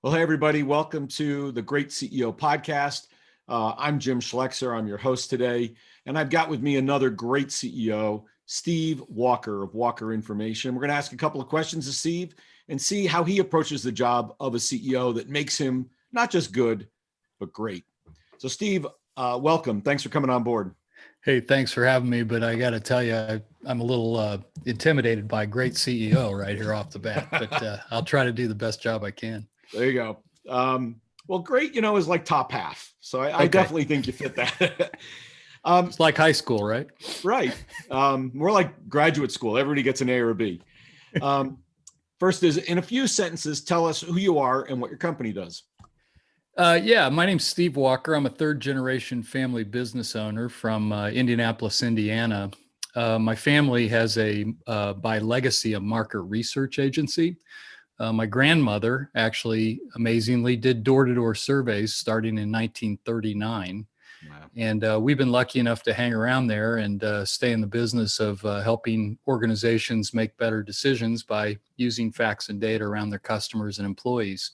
Well, hey, everybody. Welcome to the Great CEO Podcast. I'm Jim Schleckser. I'm your host today. And I've got with me another great CEO, Steve Walker of Walker Information. We're going to ask a couple of questions to Steve and see how he approaches the job of a CEO that makes him not just good, but great. So Steve, welcome. Thanks for coming on board. Hey, thanks for having me. But I got to tell you, I'm a little intimidated by great CEO right here off the bat, but I'll try to do the best job I can. There you go. Well, great, is like top half. So I definitely think you fit that. It's like high school, right? Right. More like graduate school. Everybody gets an A or a B. First is, in a few sentences, tell us who you are and what your company does. Yeah, my name's Steve Walker. I'm a third generation family business owner from Indianapolis, Indiana. My family has by legacy, a market research agency. My grandmother actually amazingly did door-to-door surveys starting in 1939. Wow. And we've been lucky enough to hang around there and stay in the business of helping organizations make better decisions by using facts and data around their customers and employees.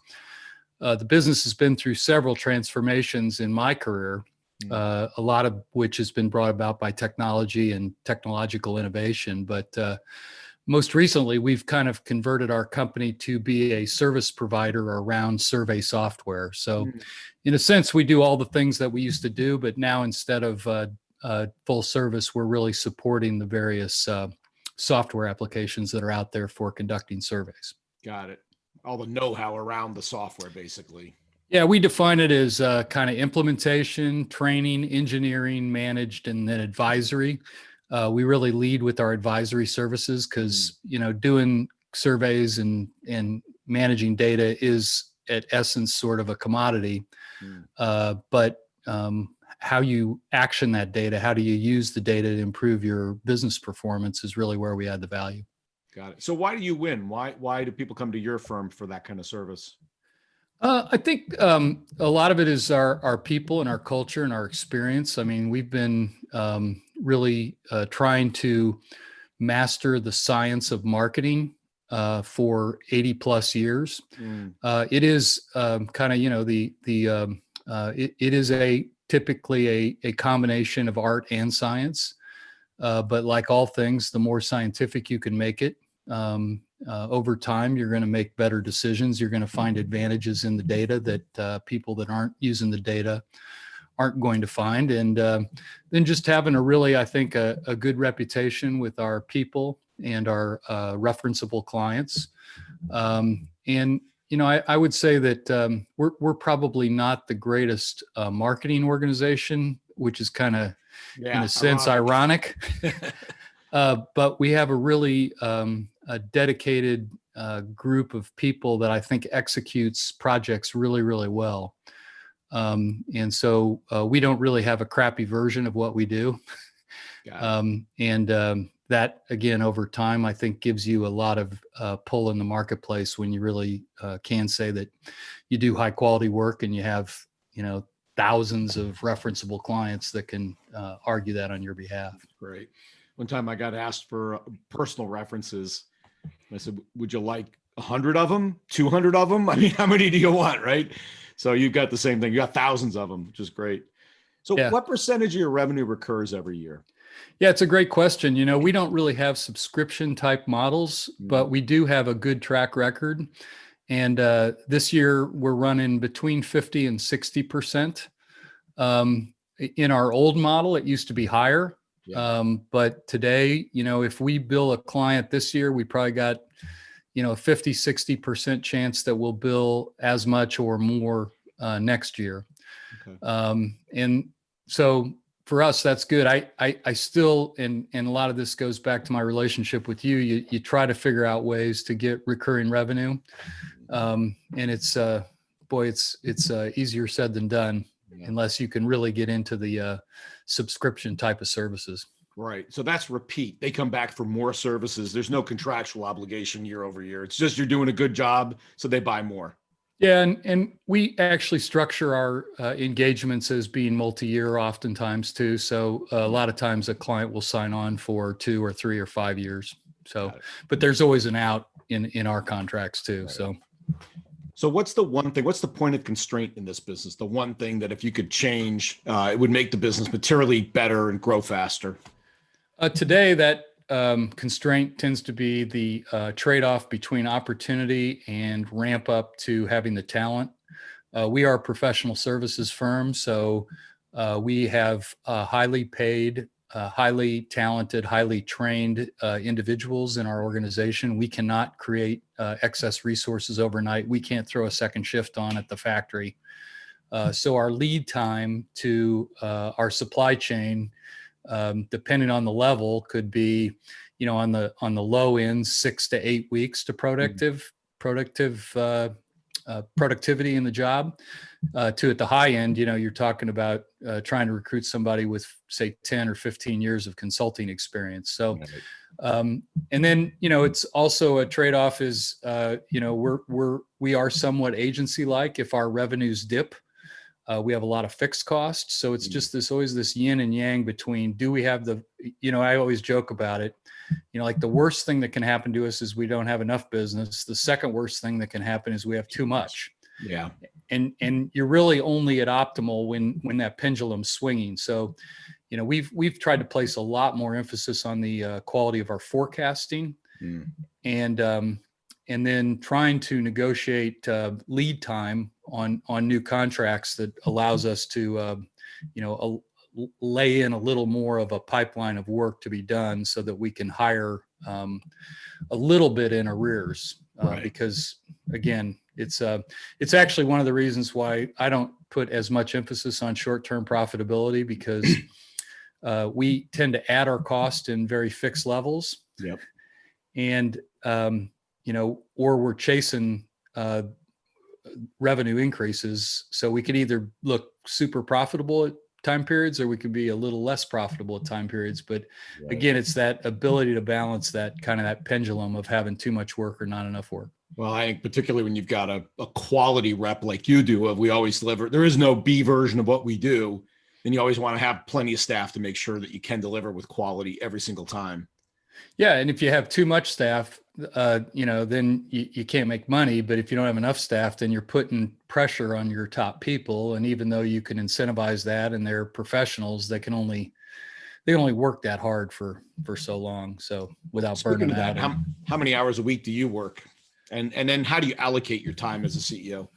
The business has been through several transformations in my career, a lot of which has been brought about by technology and technological innovation. But most recently, we've kind of converted our company to be a service provider around survey software. So in a sense, we do all the things that we used to do, but now instead of full service, we're really supporting the various software applications that are out there for conducting surveys. Got it. All the know-how around the software, basically. Yeah, we define it as kind of implementation, training, engineering, managed, and then advisory. We really lead with our advisory services because, doing surveys and managing data is at essence sort of a commodity. But how you action that data, how do you use the data to improve your business performance is really where we add the value. Got it. So why do you win? Why do people come to your firm for that kind of service? I think a lot of it is our people and our culture and our experience. I mean, we've been really trying to master the science of marketing for 80 plus years. It is kind of, it is typically a combination of art and science. But like all things, the more scientific you can make it, over time, you're going to make better decisions. You're going to find advantages in the data that people that aren't using the data aren't going to find. And then just having a really, I think, a good reputation with our people and our referenceable clients. And I would say that we're probably not the greatest marketing organization, which is kind of, in a sense, ironic. But we have a really a dedicated group of people that I think executes projects really, really well. And so we don't really have a crappy version of what we do. That, again, over time, I think gives you a lot of pull in the marketplace when you really can say that you do high quality work and you have, thousands of referenceable clients that can argue that on your behalf. Great. One time I got asked for personal references. I said, would you like 100 of them, 200 of them? I mean, how many do you want, right? So you've got the same thing. You got thousands of them, which is great. So What percentage of your revenue recurs every year? Yeah, it's a great question. We don't really have subscription type models, but we do have a good track record. And this year we're running between 50 and 60%. In our old model, it used to be higher. But today, if we bill a client this year, we probably got, a 50, 60% chance that we'll bill as much or more next year. Okay. And so for us, that's good. I still, and a lot of this goes back to my relationship with you. You try to figure out ways to get recurring revenue. And it's easier said than done unless you can really get into the subscription type of services. Right. So that's repeat. They come back for more services. There's no contractual obligation year over year. It's just you're doing a good job, so they buy more. Yeah, and we actually structure our engagements as being multi-year oftentimes too. So a lot of times a client will sign on for 2 or 3 or 5 years. So, but there's always an out in our contracts too. Right. So what's the one thing, what's the point of constraint in this business? The one thing that if you could change, it would make the business materially better and grow faster? Today, that constraint tends to be the trade-off between opportunity and ramp up to having the talent. We are a professional services firm, so we have highly paid, highly talented, highly trained individuals in our organization. We cannot create excess resources overnight. We can't throw a second shift on at the factory. So our lead time to our supply chain, depending on the level, could be, on the low end, 6 to 8 weeks to productivity in the job. To at the high end, you're talking about trying to recruit somebody with, say, 10 or 15 years of consulting experience. So, and then, it's also a trade-off is, we are somewhat agency-like. If our revenues dip, we have a lot of fixed costs. So it's just always this yin and yang between, do we have I always joke about it, like the worst thing that can happen to us is we don't have enough business. The second worst thing that can happen is we have too much. Yeah. And you're really only at optimal when that pendulum's swinging. So, we've tried to place a lot more emphasis on the quality of our forecasting, and then trying to negotiate lead time on new contracts that allows us to, lay in a little more of a pipeline of work to be done so that we can hire a little bit in arrears. Right. Because again, it's actually one of the reasons why I don't put as much emphasis on short-term profitability, because we tend to add our cost in very fixed levels. Yep. And, or we're chasing revenue increases. So we could either look super profitable at time periods, or we could be a little less profitable at time periods. But again, it's that ability to balance that kind of that pendulum of having too much work or not enough work. Well, I think particularly when you've got a quality rep like you do, of we always deliver, there is no B version of what we do. Then you always want to have plenty of staff to make sure that you can deliver with quality every single time. Yeah. And if you have too much staff, then you can't make money. But if you don't have enough staff, then you're putting pressure on your top people. And even though you can incentivize that and they're professionals, they can only work that hard for so long. So without burning out. How many hours a week do you work? And then how do you allocate your time as a CEO?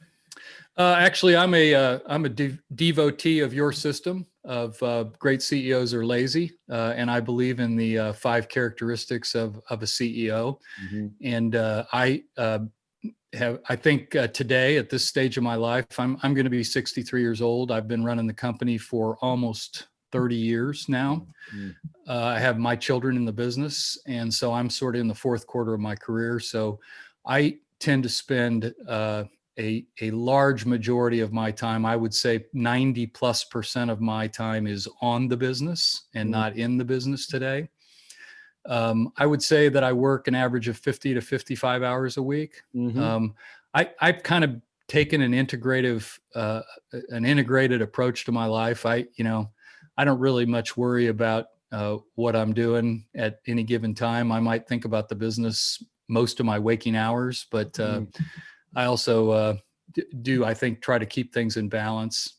Actually, I'm a devotee of your system of great CEOs are lazy, and I believe in the 5 characteristics of a CEO. Mm-hmm. And I think today at this stage of my life, I'm going to be 63 years old. I've been running the company for almost 30 years now. Mm-hmm. I have my children in the business, and so I'm sort of in the 4th quarter of my career. So I tend to spend a large majority of my time, I would say 90+% of my time, is on the business and not in the business today. I would say that I work an average of 50 to 55 hours a week. Mm-hmm. I've kind of taken an integrated approach to my life. I don't really much worry about what I'm doing at any given time. I might think about the business most of my waking hours, but I also I think, try to keep things in balance.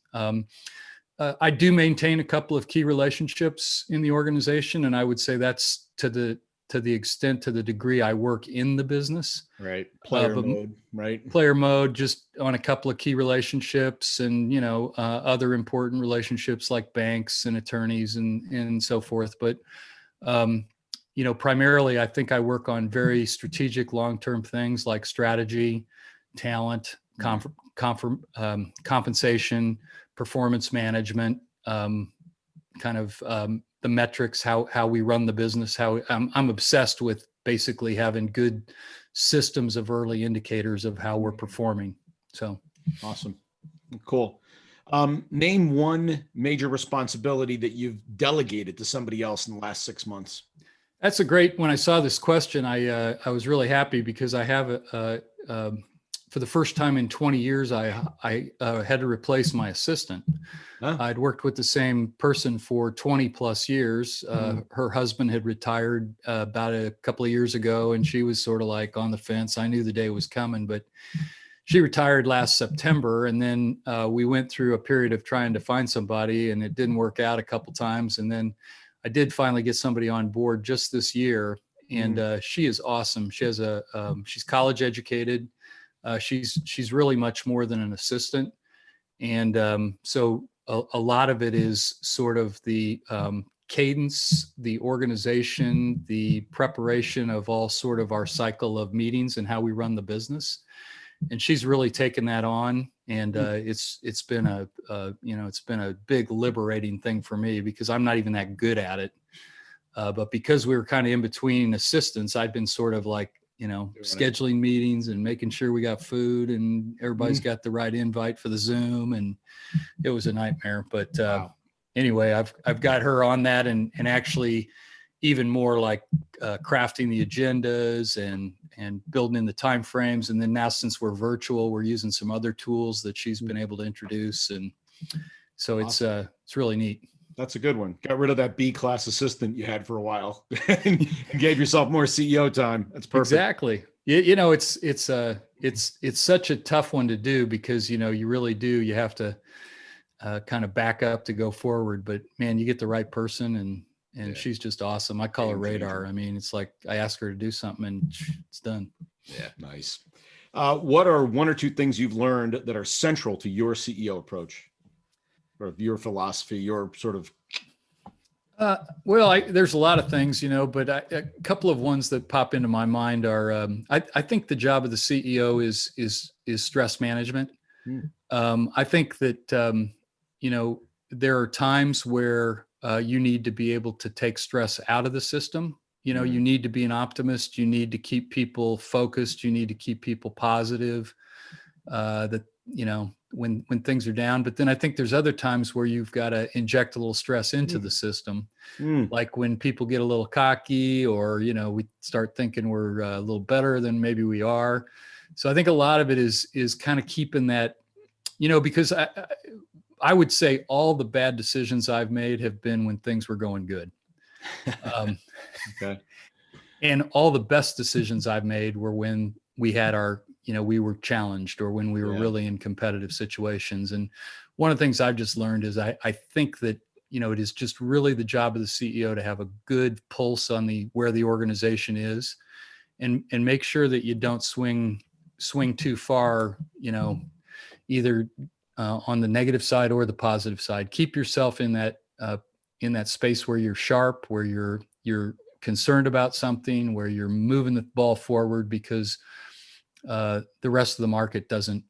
I do maintain a couple of key relationships in the organization, and I would say that's to the extent, to the degree I work in the business. Right. Player mode, right? Player mode, just on a couple of key relationships, and other important relationships like banks and attorneys and so forth. But primarily, I think I work on very strategic, long-term things like strategy, talent, compensation, performance management, the metrics, how we run the business. How I'm obsessed with basically having good systems of early indicators of how we're performing. So awesome, cool. Name one major responsibility that you've delegated to somebody else in the last 6 months. That's a great. When I saw this question, I was really happy, because I have for the first time in 20 years, I had to replace my assistant. Huh? I'd worked with the same person for 20 plus years. Her husband had retired about a couple of years ago, and she was sort of like on the fence. I knew the day was coming, but she retired last September, and then we went through a period of trying to find somebody, and it didn't work out a couple times. And then I did finally get somebody on board just this year, and she is awesome. She has she's college educated. She's really much more than an assistant, and so a lot of it is sort of the cadence, the organization, the preparation of all sort of our cycle of meetings and how we run the business. And she's really taken that on, and it's been it's been a big liberating thing for me, because I'm not even that good at it. But because we were kind of in between assistants, I'd been sort of like, scheduling meetings and making sure we got food and everybody's got the right invite for the Zoom, and it was a nightmare. But Wow. Anyway, I've got her on that, and actually even more like crafting the agendas and building in the time frames. And then now, since we're virtual, we're using some other tools that she's been able to introduce, and so Awesome. it's really neat. That's a good one. Got rid of that B-class assistant you had for a while and gave yourself more CEO time. That's perfect. Exactly. It's such a tough one to do, because you really do. You have to kind of back up to go forward. But man, you get the right person, and she's just awesome. I call her radar. I mean, it's like I ask her to do something and it's done. Yeah, nice. What are one or two things you've learned that are central to your CEO approach, or your philosophy, your sort of? Well, there's a lot of things, but a couple of ones that pop into my mind are, I think the job of the CEO is stress management. I think that, there are times where you need to be able to take stress out of the system. You need to be an optimist. You need to keep people focused. You need to keep people positive, that, when things are down. But then I think there's other times where you've got to inject a little stress into the system. Like when people get a little cocky, or, we start thinking we're a little better than maybe we are. So I think a lot of it is kind of keeping that, because I would say all the bad decisions I've made have been when things were going good. Okay. And all the best decisions I've made were when we had we were challenged, or when we were really in competitive situations. And one of the things I've just learned is I think that, it is just really the job of the CEO to have a good pulse on where the organization is, and make sure that you don't swing too far, either on the negative side or the positive side. Keep yourself in that space where you're sharp, where you're concerned about something, where you're moving the ball forward, because the rest of the market doesn't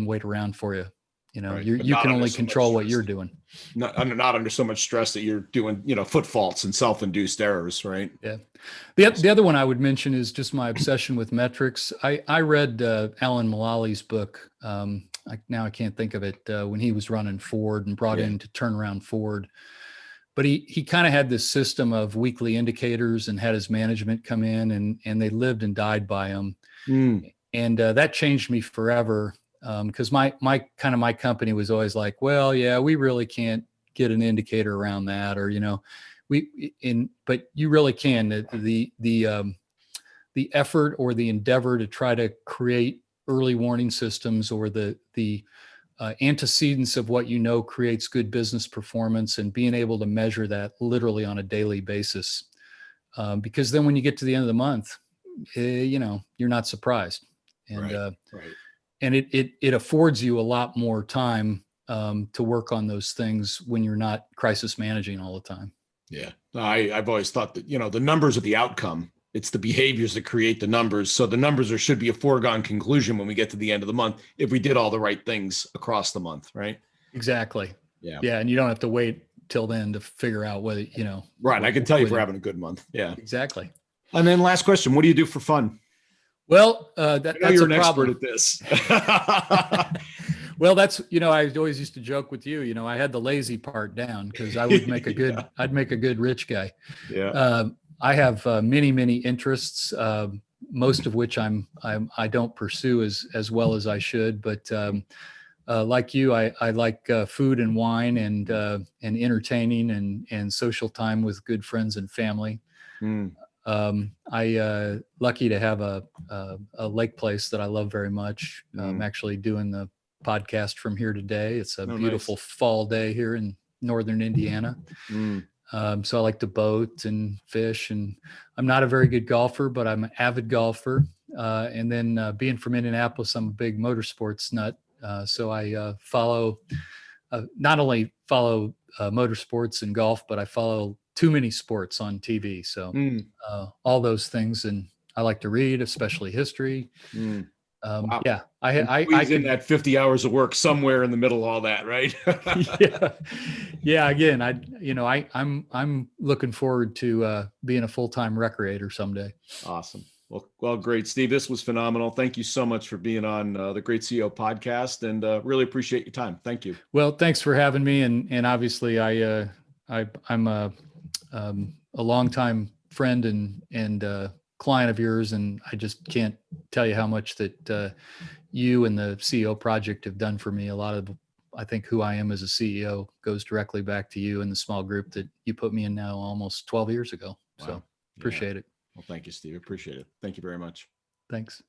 wait around for you. Right. You can only control what you're doing. Not under so much stress that you're doing, foot faults and self-induced errors, right? Yeah. The other one I would mention is just my obsession with metrics. I read Alan Mullally's book. Now I can't think of it, when he was running Ford and brought in to turn around Ford. But he kind of had this system of weekly indicators, and had his management come in, and they lived and died by them. And that changed me forever, because my company was always like, well, yeah, we really can't get an indicator around that, or but you really can. The effort or the endeavor to try to create early warning systems, or the antecedents of what creates good business performance, and being able to measure that literally on a daily basis, because then when you get to the end of the month, you're not surprised. And and it affords you a lot more time to work on those things when you're not crisis managing all the time. Yeah, I've always thought that the numbers are the outcome. It's the behaviors that create the numbers. So the numbers should be a foregone conclusion when we get to the end of the month, if we did all the right things across the month, right? Exactly. Yeah. Yeah, and you don't have to wait till then to figure out whether Right. I can tell you if we're having a good month. Yeah. Exactly. And then last question: what do you do for fun? Well, that's you're an expert at this. Well, that's, I always used to joke with you, I had the lazy part down, because I would make I'd make a good rich guy. Yeah. I have many, many interests, most of which I don't pursue as well as I should. But like you, I like food and wine, and entertaining, and social time with good friends and family. I lucky to have a lake place that I love very much. I'm actually doing the podcast from here today. It's a beautiful fall day here in northern Indiana. So I like to boat and fish, and I'm not a very good golfer, but I'm an avid golfer. And then being from Indianapolis, I'm a big motorsports nut. So I not only follow motorsports and golf, but I follow too many sports on TV. So all those things, and I like to read, especially history. Wow. Yeah, I could in that 50 hours of work somewhere in the middle of all that, right? yeah. Again, I'm looking forward to being a full-time recreator someday. Awesome. Well, great, Steve. This was phenomenal. Thank you so much for being on the Great CEO podcast, and really appreciate your time. Thank you. Well, thanks for having me, and obviously I'm a longtime friend and client of yours, and I just can't tell you how much that you and the CEO project have done for me. A lot of, I think, who I am as a CEO goes directly back to you and the small group that you put me in now almost 12 years ago. Wow. So appreciate it. Well, thank you, Steve. Appreciate it. Thank you very much. Thanks.